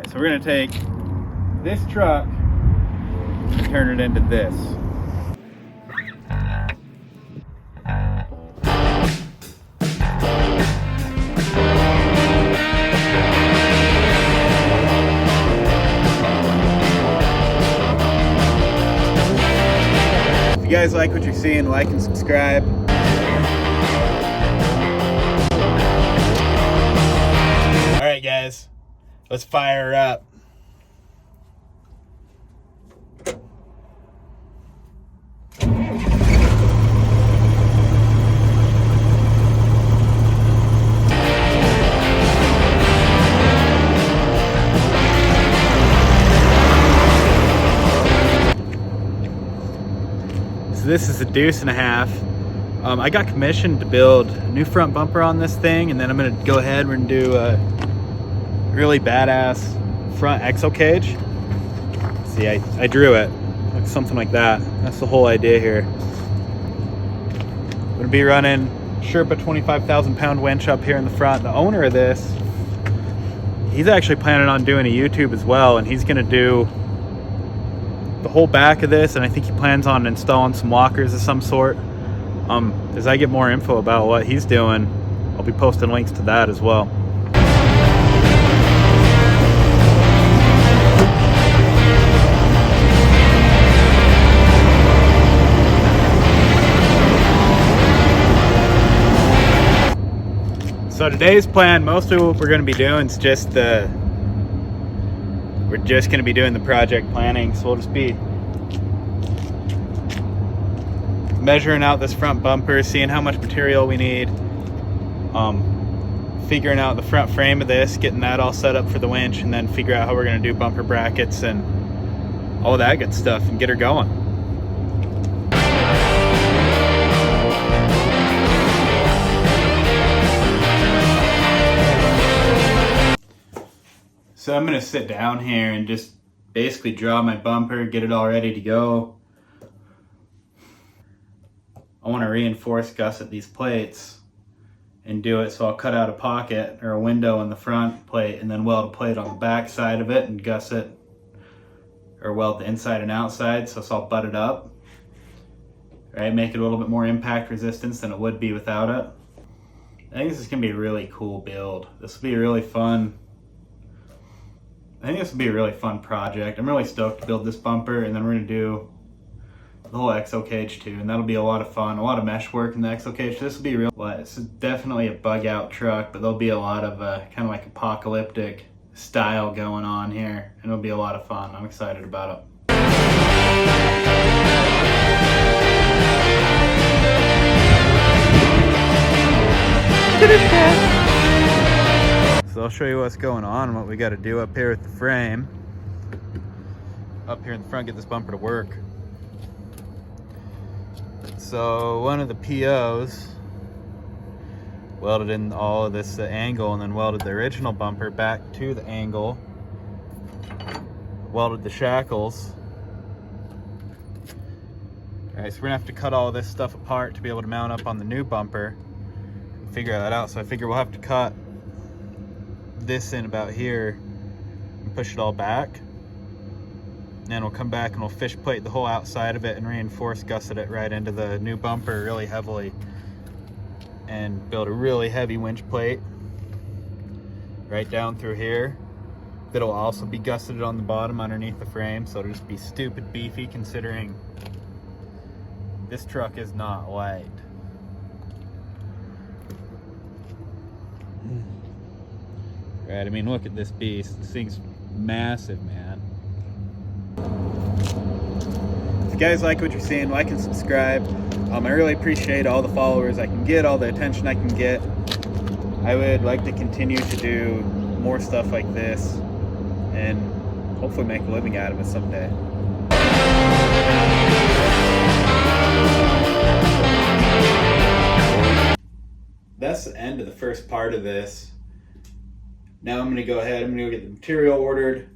So we're gonna take this truck and turn it into this. If you guys like what you're seeing, like and subscribe. All right, guys, let's fire her up. So this is a Duece and a half. I got commissioned to build a new front bumper on this thing, and then I'm gonna go ahead, we're gonna do a really badass front exo cage. See, I drew it, like something like that. That's the whole idea here. I'm gonna be running Sherpa 25,000 pound winch up here in the front. The owner of this, he's actually planning on doing a YouTube as well, and he's gonna do the whole back of this, and I think he plans on installing some walkers of some sort. As I get more info about what he's doing, I'll be posting links to that as well. So today's plan, mostly what we're going to be doing is just we're just going to be doing the project planning. So we'll just be measuring out this front bumper, seeing how much material we need, figuring out the front frame of this, getting that all set up for the winch, and then figure out how we're going to do bumper brackets and all that good stuff and get her going. So I'm gonna sit down here and just basically draw my bumper, get it all ready to go. I want to reinforce gusset these plates and do it, so I'll cut out a pocket or a window in the front plate and then weld a plate on the back side of it and gusset or weld the inside and outside, so it's all butted up. Right, make it a little bit more impact resistance than it would be without it. I think this is gonna be a really cool build. This will be really fun. I think this will be a really fun project. I'm really stoked to build this bumper, and then we're gonna do the whole exo cage too, and that'll be a lot of fun. A lot of mesh work in the exo cage. This will be real. It's definitely a bug out truck, but there'll be a lot of kind of like apocalyptic style going on here, and it'll be a lot of fun. I'm excited about it. So I'll show you what's going on and what we got to do up here with the frame. Up here in the front, get this bumper to work. So one of the POs welded in all of this angle and then welded the original bumper back to the angle. Welded the shackles. Alright, so we're gonna have to cut all this stuff apart to be able to mount up on the new bumper and figure that out. So I figure we'll have to cut this in about here and push it all back, and then we'll come back and we'll fish plate the whole outside of it and reinforce gusset it right into the new bumper really heavily and build a really heavy winch plate right down through here that'll also be gusseted on the bottom underneath the frame, so it'll just be stupid beefy considering this truck is not light. Right, I mean, look at this beast. This thing's massive, man. If you guys like what you're seeing, like and subscribe. I really appreciate all the followers I can get, all the attention I can get. I would like to continue to do more stuff like this and hopefully make a living out of it someday. That's the end of the first part of this. Now I'm gonna go ahead, I'm gonna go get the material ordered,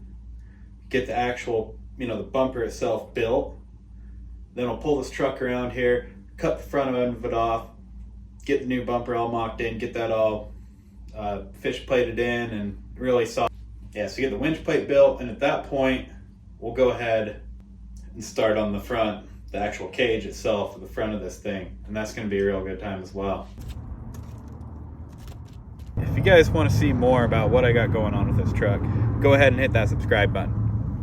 get the actual, the bumper itself built. Then I'll pull this truck around here, cut the front end of it off, get the new bumper all mocked in, get that all fish plated in and really soft. yeah, so get the winch plate built, and at that point, we'll go ahead and start on the front, the actual cage itself, the front of this thing, and that's going to be a real good time as well. If you guys want to see more about what I got going on with this truck, go ahead and hit that subscribe button.